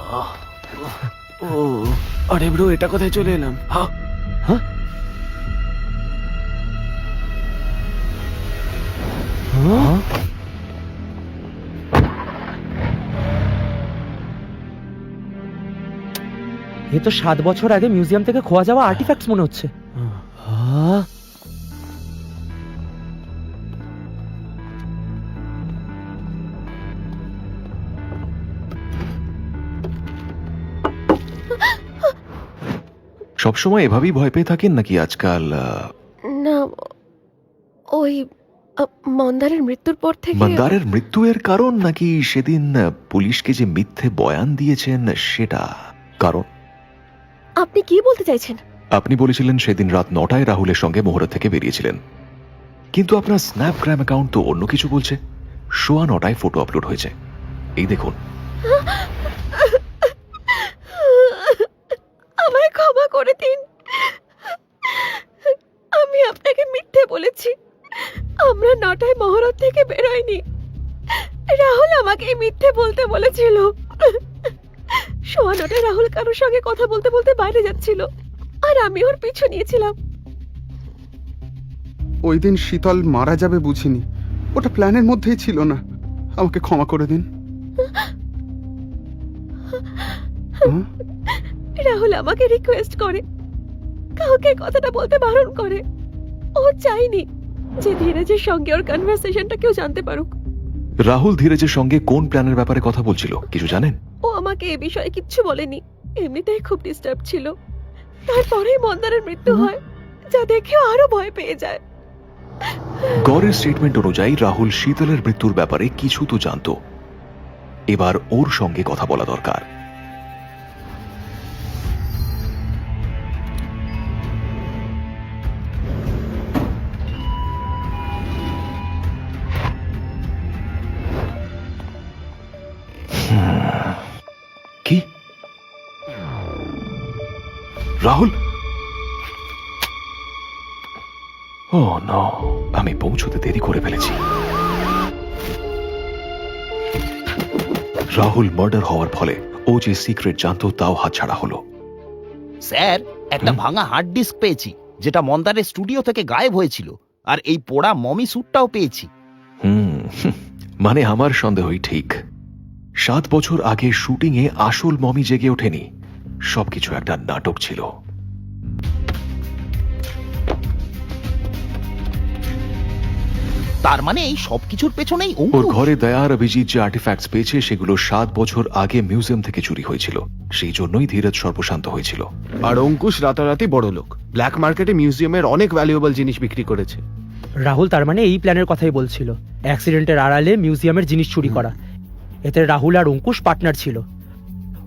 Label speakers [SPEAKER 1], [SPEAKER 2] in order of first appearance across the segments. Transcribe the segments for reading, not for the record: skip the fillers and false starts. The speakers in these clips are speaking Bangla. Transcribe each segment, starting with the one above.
[SPEAKER 1] ও আরে ব্রো, এটা কোথায় চলে এলাম? হ্যাঁ
[SPEAKER 2] হ্যাঁ হ্যাঁ এ তো 7 বছর আগে মিউজিয়াম থেকে খোয়া যাওয়া আর্টিফ্যাক্টস মনে হচ্ছে। হ্যাঁ
[SPEAKER 3] সবসময় এভাবেই ভয় পেয়ে থাকেন নাকি আজকাল?
[SPEAKER 4] না, ওই মন্দারের মৃত্যুর পর থেকে।
[SPEAKER 3] মন্দারের মৃত্যু এর কারণ নাকি সেদিন পুলিশকে যে মিথ্যে বয়ান দিয়েছেন সেটা কারণ?
[SPEAKER 4] আপনি কি বলতে চাইছেন?
[SPEAKER 3] আপনি বলেছিলেন সেদিন রাত 9টায় রাহুলের সঙ্গে মোহরা থেকে বেরিয়েছিলেন, কিন্তু আপনার স্ন্যাপগ্রাম অ্যাকাউন্ট তো অন্য কিছু বলছে। 9:15 ফটো আপলোড হয়েছে, এই দেখুন।
[SPEAKER 4] আমায় ক্ষমা করে দিন, আমি আপনাকে মিথ্যে বলেছি। আমরা 9টায় মহরত থেকে বেরোয়নি। রাহুল আমাকে এই মিথ্যে বলতে বলেছিল। 9:15 রাহুল কারোর সঙ্গে কথা বলতে বলতে বাইরে যাচ্ছিল, আর আমি ওর পিছু নিয়েছিলাম।
[SPEAKER 5] ওই দিন শীতল মারা যাবে বুঝিনি, ওটা প্ল্যানের মধ্যেই ছিল না। আমাকে ক্ষমা করে দিন।
[SPEAKER 4] রাহুল আমাকে রিকোয়েস্ট করে, কাউকে কথাটা বলতে বারণ করে। ও চাইনি যে ধীরজের সঙ্গে ওর কনভারসেশনটা কেউ জানতে পারুক।
[SPEAKER 3] রাহুল ধীরজের সঙ্গে কোন প্ল্যানের ব্যাপারে কথা বলছিল কিছু জানেন?
[SPEAKER 4] ও আমাকে এ বিষয়ে কিচ্ছু বলেনি, এমনিতেই খুব ডিস্টার্ব ছিল। তারপরেই মন্দারের মৃত্যু হয়, যা দেখেও আরো ভয় পেয়ে যায়।
[SPEAKER 3] গড়ের স্টেটমেন্ট অনুযায়ী রাহুল শীতলের মৃত্যুর ব্যাপারে কিছু তো জানতো। এবার ওর সঙ্গে কথা বলা দরকার। কি রাহুল? ও নো, আমি পৌঁছতে দেরি করে ফেলেছি। রাহুল মার্ডার হওয়ার ফলে ও যে সিক্রেট জানতো তাও হাতছাড়া হলো।
[SPEAKER 6] স্যার, একটা ভাঙা হার্ড ডিস্ক পেয়েছি, যেটা মন্দারের স্টুডিও থেকে গায়েব হয়েছিল। আর এই পোড়া মমি স্যুটটাও পেয়েছি।
[SPEAKER 3] মানে আমার সন্দেহই ঠিক। 7 বছর আগে শুটিং এ আসল মমি জেগে ওঠেনি, সবকিছু একটা নাটক ছিল।
[SPEAKER 6] তার মানে এই সবকিছুর পেছনেই
[SPEAKER 3] ওর
[SPEAKER 6] অঙ্কুশ।
[SPEAKER 3] ঘরে দয়া আর অভিজিৎ যে আর্টিফ্যাক্টস পেয়েছে সেগুলো 7 বছর আগে মিউজিয়াম থেকে চুরি হয়েছিল, সেই জন্যই ধীরজ সর্বশান্ত হয়েছিল।
[SPEAKER 1] আর অঙ্কুশ রাতারাতি বড় লোক, ব্ল্যাক মার্কেটে মিউজিয়ামের অনেক ভ্যালুয়েবল জিনিস বিক্রি করেছে।
[SPEAKER 2] রাহুল তার মানে এই প্ল্যানের কথাই বলছিল, অ্যাক্সিডেন্টের আড়ালে মিউজিয়ামের জিনিস চুরি করা। এতে রাহুল আর অঙ্কুশ পার্টনার ছিল।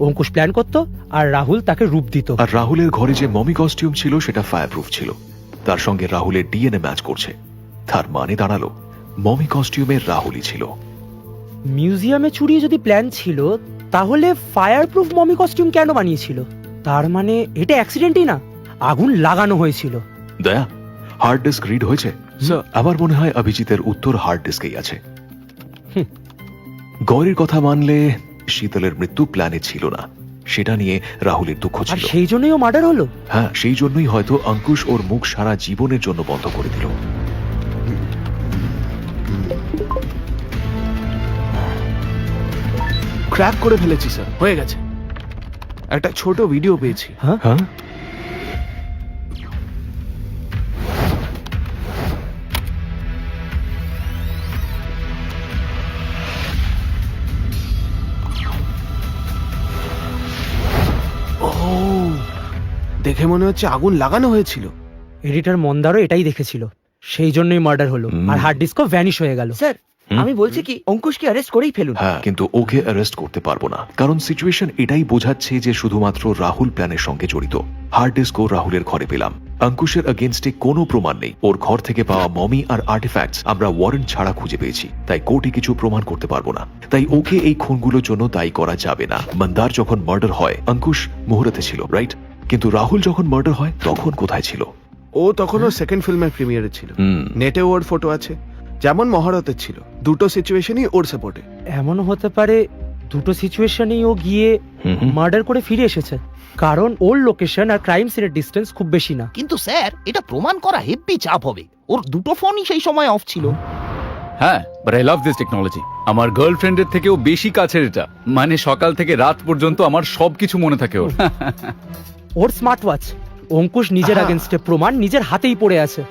[SPEAKER 2] অঙ্কুশ প্ল্যান করতো আর রাহুল তাকে রূপ দিত।
[SPEAKER 3] আর রাহুলের ঘরে যে মমি কস্টিউম ছিল সেটা ফায়ারপ্রুফ ছিল, তার সঙ্গে রাহুলের ডিএনএ ম্যাচ করছে। তার মানে দাঁড়ালো মমি কস্টিউমের রাহুলই ছিল।
[SPEAKER 2] মিউজিয়ামে চুরি যদি প্ল্যান ছিল, তাহলে ফায়ারপ্রুফ মমি কস্টিউম কেন বানিয়েছিল? তার মানে এটা অ্যাক্সিডেন্টই না, আগুন লাগানো হয়েছিল।
[SPEAKER 3] দয়া, হার্ড ডিস্ক রিড হয়েছে? আমার মনে হয় অভিজিতের উত্তর হার্ড ডিস্কেই আছে। গৌরীর কথা মানলে শীতলের মৃত্যু প্ল্যানে ছিল না, সেটা নিয়ে রাহুলের দুঃখ
[SPEAKER 2] আর
[SPEAKER 3] ছিল।
[SPEAKER 2] সেই জন্যই ও মার্ডার হলো।
[SPEAKER 3] হ্যাঁ, সেই জন্যই হয়তো অঙ্কুশ ওর মুখ সারা জীবনের জন্য বন্ধ করে দিল।
[SPEAKER 1] ক্র্যাক করে ফেলেছি স্যার, হয়ে গেছে। একটা ছোট ভিডিও পেয়েছি।
[SPEAKER 2] হ্যাঁ
[SPEAKER 3] হ্যাঁ,
[SPEAKER 1] ও, দেখে মনে হচ্ছে আগুন লাগানো হয়েছিল।
[SPEAKER 2] এডিটর মন্দারও এটাই দেখেছিল, সেই জন্যই মার্ডার হলো। আর হার্ড ডিস্কও ভ্যানিশ হয়ে গেল।
[SPEAKER 6] স্যার, আমি বলছি কি অঙ্কুশকে অ্যারেস্ট করেই ফেলুন।
[SPEAKER 3] হ্যাঁ, কিন্তু ওকে অ্যারেস্ট করতে পারবো না, কারণ সিচুয়েশন এটাই বোঝাচ্ছে যে শুধুমাত্র রাহুল প্ল্যানের সঙ্গে জড়িত। হার্ড ডিস্কও রাহুলের ঘরে পেলাম। অঙ্কুশের এগেইনস্টে কোনো প্রমাণ নেই। ওর ঘর থেকে পাওয়া মমি আর আর্টিফ্যাক্টস আমরা ওয়ারেন্ট ছাড়া খুঁজে পেয়েছি, তাই কোর্টে কিছু প্রমাণ করতে পারবো না। তাই ওকে এই খুনগুলোর জন্য দায়ী করা যাবে না। মন্দার যখন মার্ডার হয় অঙ্কুশ মুহূর্তে ছিল, রাইট? কিন্তু রাহুল যখন মার্ডার হয় তখন কোথায় ছিল?
[SPEAKER 1] ও তখনও সেকেন্ড ফিল্মের প্রিমিয়ারে ছিল। নেটে ওর ফটো আছে, যেমন মহারতের ছিল। দুটো সিচুয়েশনই ওর সাপোর্টে।
[SPEAKER 2] এমনও হতে পারে দুটো সিচুয়েশনেই ও গিয়ে
[SPEAKER 3] হুম হুম।
[SPEAKER 2] মার্ডার করে ফিরে এসেছে, কারণ ওর লোকেশন আর ক্রাইম সিনের ডিস্টেন্স খুব বেশি না।
[SPEAKER 6] কিন্তু স্যার এটা প্রমাণ করা হেব্বি চাপ হবে, ওর দুটো ফোনই সেই সময় অফ ছিল।
[SPEAKER 7] হ্যাঁ, but I love this technology. আমার গার্লফ্রেন্ডের থেকেও বেশি কাছের এটা, মানে সকাল থেকে রাত পর্যন্ত আমার সবকিছু মনে থাকে ওর।
[SPEAKER 2] ওর স্মার্ট ওয়াচ, অঙ্কুশ নিজের আগেনস্টে প্রমাণ নিজের হাতেই পড়ে আছে।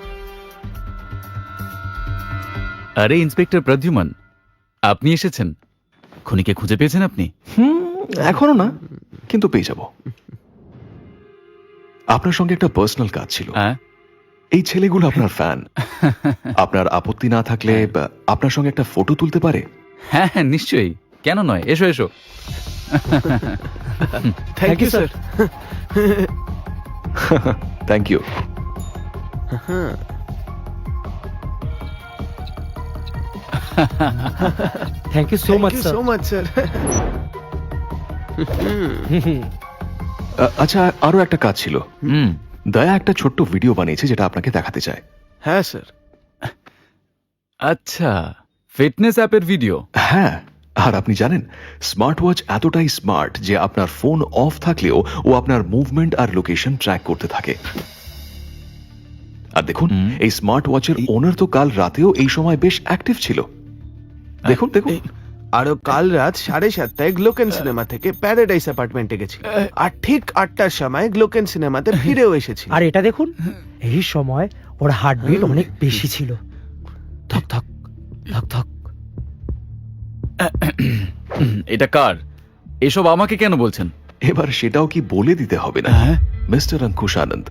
[SPEAKER 7] আরে ইন্সপেক্টর প্রদ্যুমন, আপনি এসেছেন। খুনিকে খুঁজে পেয়েছেন আপনি?
[SPEAKER 3] এখনো না, কিন্তু পেয়ে যাব। আপনার সঙ্গে একটা পার্সোনাল কাজ ছিল।
[SPEAKER 7] হ্যাঁ,
[SPEAKER 3] এই ছেলেগুলো আপনার ফ্যান। আপনার আপত্তি না থাকলে আপনার সঙ্গে একটা ফটো তুলতে পারে?
[SPEAKER 7] হ্যাঁ হ্যাঁ নিশ্চয়ই, কেন নয়, এসো এসো।
[SPEAKER 1] Thank you sir.
[SPEAKER 3] Thank you.
[SPEAKER 2] Thank you so much sir.
[SPEAKER 1] So much sir.
[SPEAKER 3] আচ্ছা, আরো একটা কাজ ছিল।
[SPEAKER 7] হুম,
[SPEAKER 3] দয়া একটা ছোট্ট ভিডিও বানিয়েছে যেটা আপনাকে দেখাতে চায়।
[SPEAKER 1] হ্যাঁ স্যার।
[SPEAKER 7] আচ্ছা, ফিটনেস অ্যাপের ভিডিও।
[SPEAKER 3] হ্যাঁ, আর আপনি জানেন স্মার্ট ওয়াচ এতটাই স্মার্ট যে আপনার ফোন অফ থাকলেও ও আপনার মুভমেন্ট আর লোকেশন ট্র্যাক করতে থাকে। আর দেখুন,
[SPEAKER 7] হুম।
[SPEAKER 3] এই স্মার্ট ওয়াচের ওনার তো কাল রাতেও এই সময় বেশ অ্যাক্টিভ ছিল। দেখুন দেখুন।
[SPEAKER 1] আরো কাল রাত 7:30টায় গ্লোকেন সিনেমা থেকে প্যারাডাইস অ্যাপার্টমেন্টে গেছিল, আর ঠিক 8টার সময় গ্লোকেন সিনেমাতে ফিরেও এসেছিল।
[SPEAKER 2] আর এটা দেখুন, এই সময় ওর হার্টবিট অনেক বেশি ছিল। ধক ধক ধক ধক।
[SPEAKER 7] এটা কার? এসব আমাকে কেন বলছেন?
[SPEAKER 3] এবার সেটাও কি বলে দিতে হবে না?
[SPEAKER 7] হ্যাঁ?
[SPEAKER 3] মিস্টার অঙ্কুশ আনন্দ,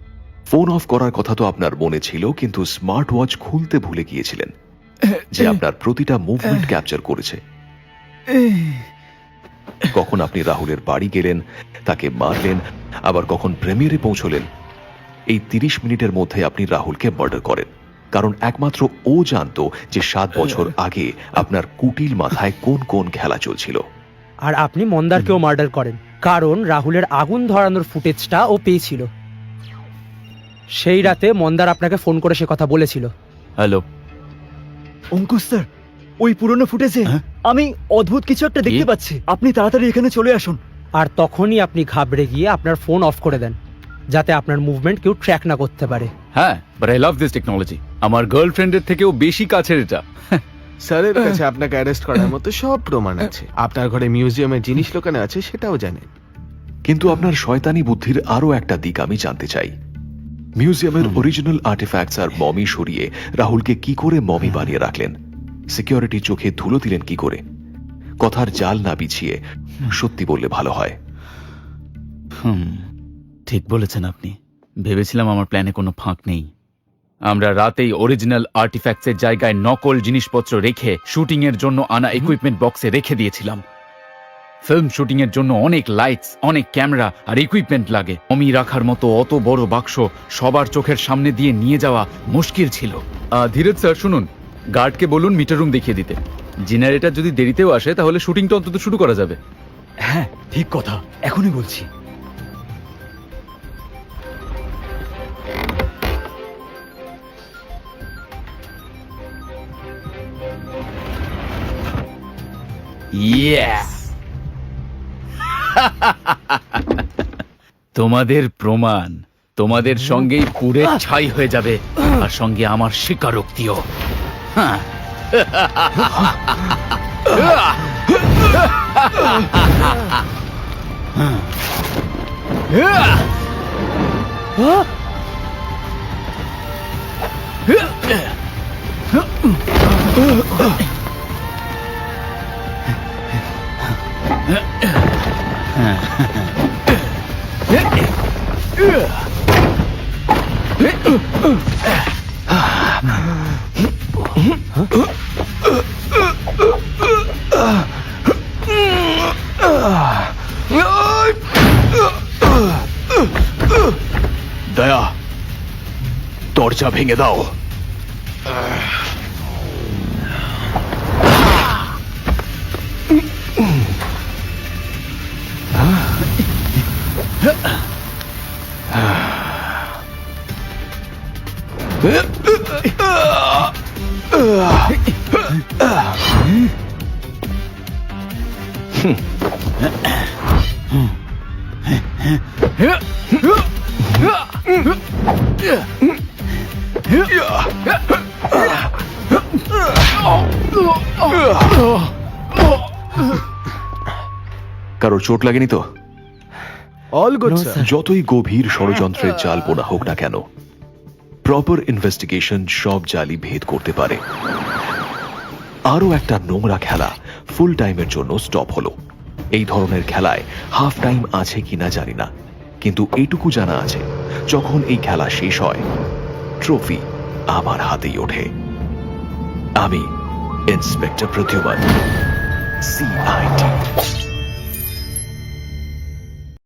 [SPEAKER 3] ফোন অফ করার কথা তো আপনার মনে ছিল, কিন্তু স্মার্ট ওয়াচ খুলতে ভুলে গিয়েছিলেন, যে আপনার প্রতিটা মুভমেন্ট ক্যাপচার করেছে। কখন আপনি রাহুলের বাড়ি গেলেন, তাকে মারলেন, আবার কখন প্রেমিয়ারে পৌঁছলেন। এই 30 মিনিটের মধ্যে আপনি রাহুলকে মার্ডার করেন, কারণ একমাত্র ও জানতো যে 7 বছর আগে আপনার কুটিল মাথায় কোন কোন খেলা চলছিল।
[SPEAKER 2] আর আপনি মন্দারকেও মার্ডার করেন, কারণ রাহুলের আগুন ধরানোর ফুটেজটা ও পেয়েছিল। সেই রাতে মন্দার আপনাকে ফোন করে সে কথা বলেছিল।
[SPEAKER 7] হ্যালো,
[SPEAKER 8] অঙ্কুশ স্যার, ওই পুরনো ফুটেজে আমি অদ্ভুত কিছু একটা দেখতে
[SPEAKER 7] কি?
[SPEAKER 8] পাচ্ছি। আপনি তাড়াতাড়ি এখানে চলে আসুন।
[SPEAKER 2] আর তখনই আপনি ঘাবড়ে গিয়ে আপনার ফোন অফ করে দেন, যাতে আপনার মুভমেন্ট কেউ ট্র্যাক না করতে পারে।
[SPEAKER 7] হ্যাঁ, but I love this technology. আমার গার্লফ্রেন্ডের থেকেও বেশি কাছের এটা।
[SPEAKER 1] স্যারের কাছে আপনাকে অ্যারেস্ট করার মতো সব প্রমাণ আছে। আপনার ঘরে মিউজিয়ামের জিনিস লোকানো আছে, সেটাও জানেন।
[SPEAKER 3] কিন্তু আপনার শয়তানি বুদ্ধির আরো একটা দিক আমি জানতে চাই। মিউজিয়ামের অরিজিনাল আর্টিফ্যাক্টস আর মমি সরিয়ে রাহুলকে কি করে মমি বানিয়ে রাখলেন? সিকিউরিটি চোখে ধুলো দিলেন কি করে? কথার জাল না বিছিয়ে সত্যি বললে ভালো হয়।
[SPEAKER 7] ঠিক বলেছেন আপনি। ভেবেছিলাম আমার প্ল্যানে কোনো ফাঁক নেই। আমরা রাতেই অরিজিনাল আর্টিফ্যাক্টসের জায়গায় নকল জিনিসপত্র রেখে শুটিং এর জন্য আনা ইকুইপমেন্ট বক্সে রেখে দিয়েছিলাম। ফিল্ম শুটিং এর জন্য অনেক লাইটস, অনেক ক্যামেরা আর ইকুইপমেন্ট লাগে। মমি রাখার মতো অত বড় বাক্স সবার চোখের সামনে দিয়ে নিয়ে যাওয়া মুশকিল ছিল। ধীরজ স্যার শুনুন, গার্ডকে বলুন মিটার রুম দেখিয়ে দিতে। জেনারেটর যদি দেরিতেও আসে তাহলে শুটিংটা অন্তত শুরু করা যাবে।
[SPEAKER 8] হ্যাঁ, ঠিক কথা, এখনই বলছি।
[SPEAKER 7] Yes! তোমাদের প্রমাণ তোমাদের সঙ্গেই পুরে ছাই হয়ে যাবে, আর সঙ্গে আমার স্বীকারোক্তিও। হ্যাঁ।
[SPEAKER 3] দয়া, দরজা ভেঙে দাও। কারোর চোট লাগেনি তো?
[SPEAKER 1] All good
[SPEAKER 2] No,
[SPEAKER 1] sir.
[SPEAKER 2] sir.
[SPEAKER 3] যতই গভীর ষড়যন্ত্রের জাল বোনা হোক না কেন, প্রপার ইনভেস্টিগেশন সব জালই ভেদ করতে পারে। আরও একটা নোংরা খেলা ফুল টাইমের জন্য স্টপ হলো। এই ধরনের খেলায় হাফ টাইম আছে কিনা জানি না, কিন্তু এইটুকু জানা আছে, যখন এই খেলা শেষ হয় ট্রফি আমার হাতেই ওঠে। আমি ইন্সপেক্টর প্রদ্যুম্ন, CID।